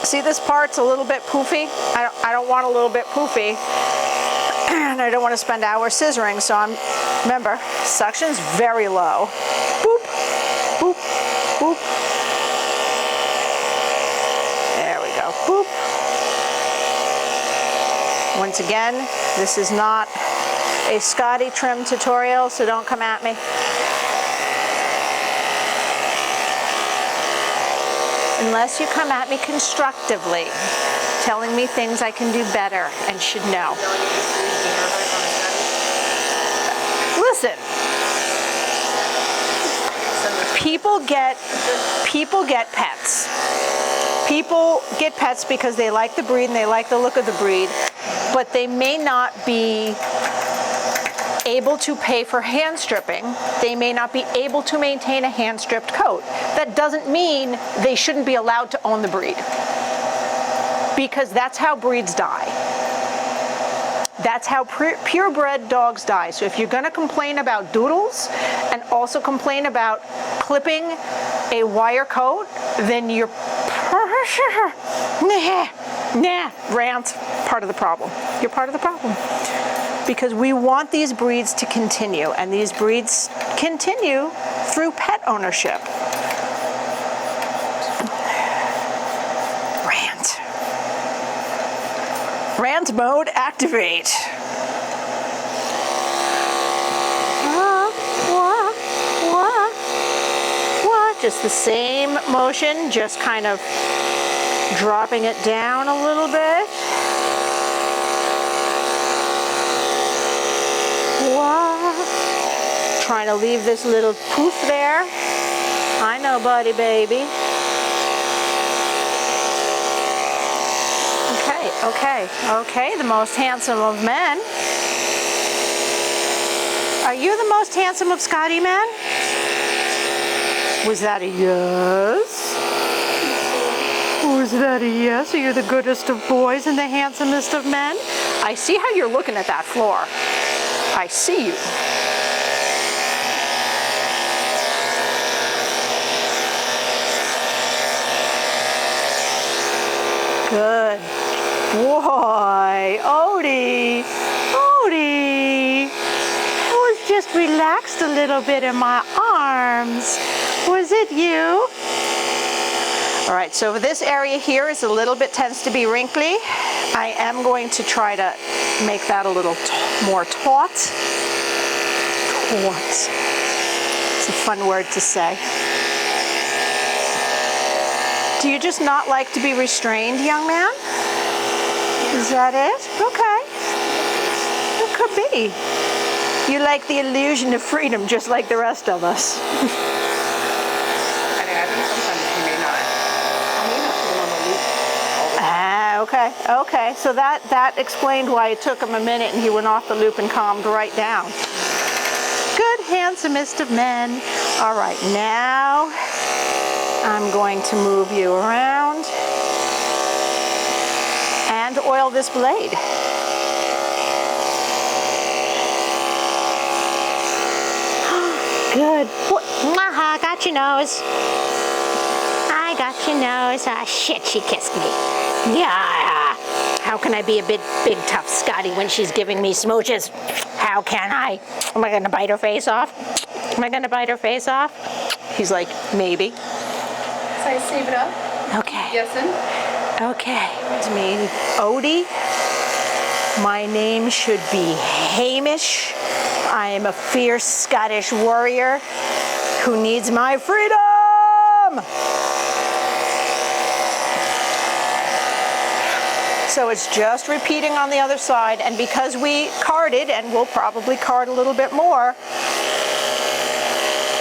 See, this part's a little bit poofy. I don't want a little bit poofy. And I don't want to spend hours scissoring, so remember, suction's very low. Boop, boop, boop. There we go, boop. Once again, this is not a Scotty trim tutorial, so don't come at me. Unless you come at me constructively, telling me things I can do better and should know. Listen, people get pets. People get pets because they like the breed and they like the look of the breed, but they may not be able to pay for hand stripping. They may not be able to maintain a hand stripped coat. That doesn't mean they shouldn't be allowed to own the breed, because that's how breeds die. That's how purebred dogs die. So if you're going to complain about doodles and also complain about clipping a wire coat, then you're rant, part of the problem. You're part of the problem. Because we want these breeds to continue, and these breeds continue through pet ownership. Rant. Rant mode activate. Just the same motion, just kind of dropping it down a little bit. Trying to leave this little poof there. I know, buddy, baby. Okay, the most handsome of men. Are you the most handsome of Scotty men? Was that a yes? Was that a yes? Are you the goodest of boys and the handsomest of men? I see how you're looking at that floor. I see you. Good boy, Ody. Ody. I was just relaxed a little bit in my arms. Was it you? All right, so this area here is a little bit, tends to be wrinkly. I am going to try to make that a little more taut. Taut. It's a fun word to say. Do you just not like to be restrained, young man? Is that it? Okay. It could be. You like the illusion of freedom just like the rest of us. Okay. So that explained why it took him a minute and he went off the loop and calmed right down. Good, handsomest of men. All right, now I'm going to move you around and oil this blade. Good. Aha, got your nose. I got your nose. Ah, shit, she kissed me. Yeah. How can I be a big tough Scotty when she's giving me smooches? How can I? Am I going to bite her face off? Am I going to bite her face off? He's like, maybe. So I save it up. Okay. Guessing. Okay. It's me, Ody. My name should be Hamish. I am a fierce Scottish warrior who needs my freedom. So it's just repeating on the other side, and because we carded, and we'll probably card a little bit more,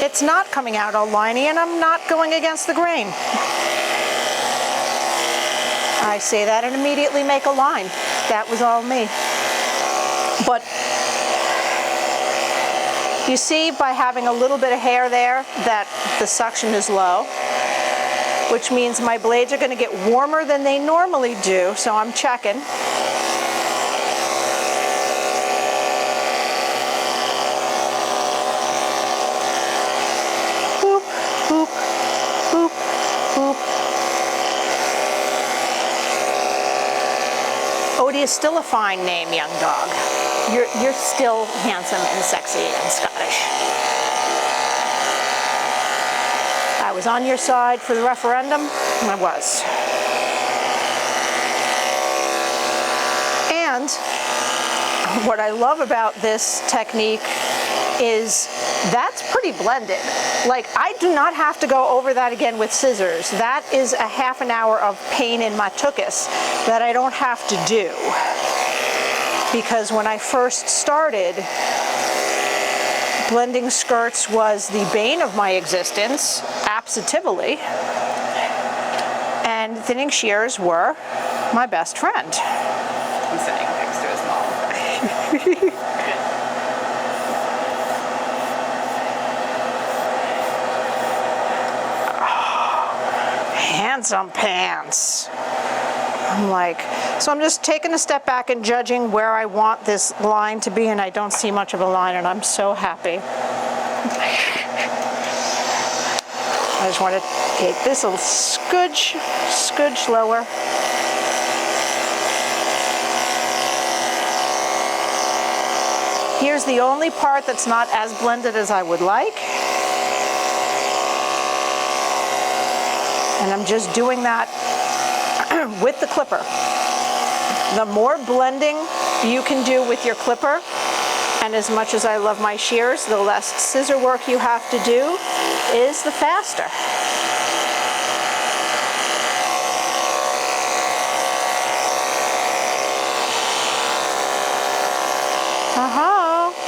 it's not coming out all liney, and I'm not going against the grain. I say that and immediately make a line. That was all me. But you see, by having a little bit of hair there, that the suction is low, which means my blades are going to get warmer than they normally do, so I'm checking. Boop, boop, boop, boop. Ody is still a fine name, young dog. You're still handsome and sexy and Scottish. I was on your side for the referendum. I was. And what I love about this technique is that's pretty blended. Like, I do not have to go over that again with scissors. That is a half an hour of pain in my tuchus that I don't have to do. Because when I first started, blending skirts was the bane of my existence, absolutely. And thinning shears were my best friend. I'm sitting next to his mom. Handsome pants. I'm like, so I'm just taking a step back and judging where I want this line to be, and I don't see much of a line, and I'm so happy. I just want to take this a scudge lower. Here's the only part that's not as blended as I would like. And I'm just doing that with the clipper. The more blending you can do with your clipper, and as much as I love my shears, the less scissor work you have to do is the faster. Oh,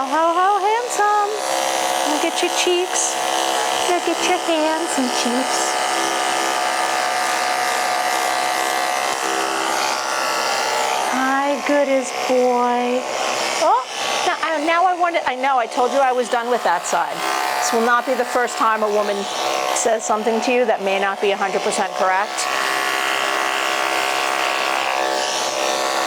ho, handsome. Look at your cheeks. Look at your hands and cheeks. My goodest boy. Oh, now I know, I told you I was done with that side. This will not be the first time a woman says something to you that may not be 100% correct.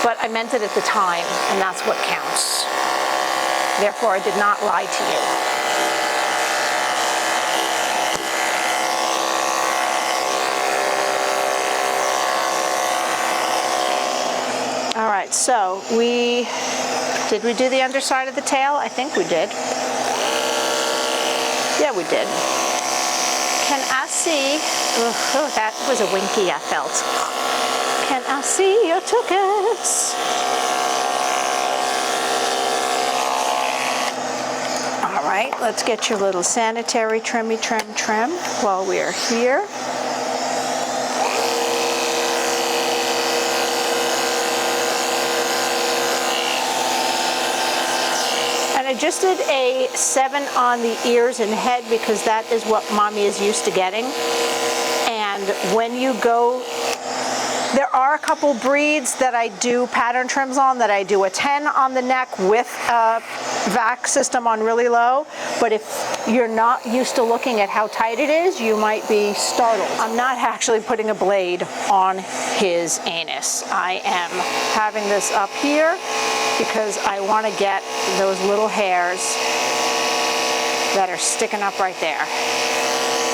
But I meant it at the time, and that's what counts. Therefore, I did not lie to you. All right, so did we do the underside of the tail? I think we did. Yeah, we did. Can I see? Oh, that was a winky I felt. Can I see your tuchus? All right, let's get your little sanitary trim while we're here. I just did a 7 on the ears and head because that is what mommy is used to getting. And when you go, there are a couple breeds that I do pattern trims on, that I do a 10 on the neck with a vac system on really low. But if you're not used to looking at how tight it is, you might be startled. I'm not actually putting a blade on his anus. I am having this up here because I want to get those little hairs that are sticking up right there.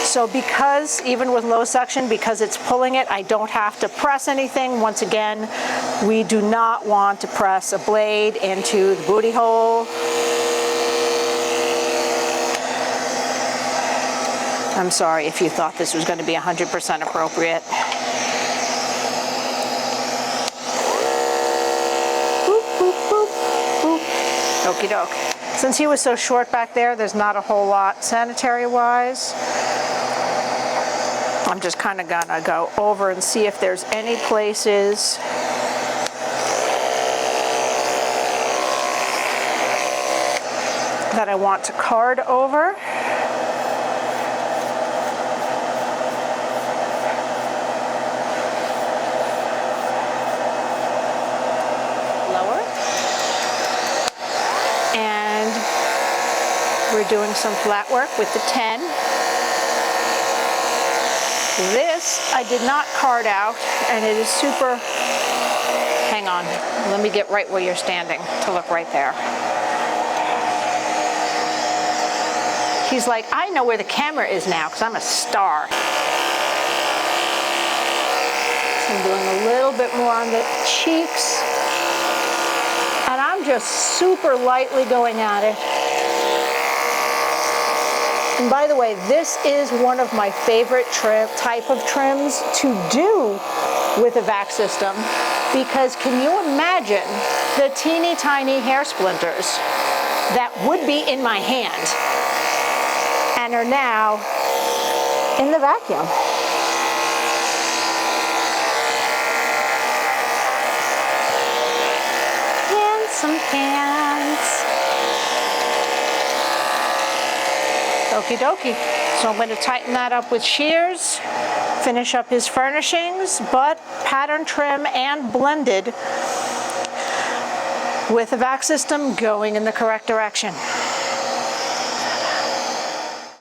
So because, even with low suction, because it's pulling it, I don't have to press anything. Once again, we do not want to press a blade into the booty hole. I'm sorry if you thought this was going to be 100% appropriate. Okie doke. Since he was so short back there, there's not a whole lot sanitary-wise. I'm just kind of gonna go over and see if there's any places that I want to card over. We're doing some flat work with the 10. This I did not card out, and it is super, hang on, let me get right where you're standing to look right there. He's like, I know where the camera is now because I'm a star. So I'm doing a little bit more on the cheeks. And I'm just super lightly going at it. And by the way, this is one of my favorite type of trims to do with a vac system, because can you imagine the teeny tiny hair splinters that would be in my hand and are now in the vacuum? Some pants. Okie dokie. So I'm going to tighten that up with shears, finish up his furnishings, but pattern trim and blended with the vac system going in the correct direction.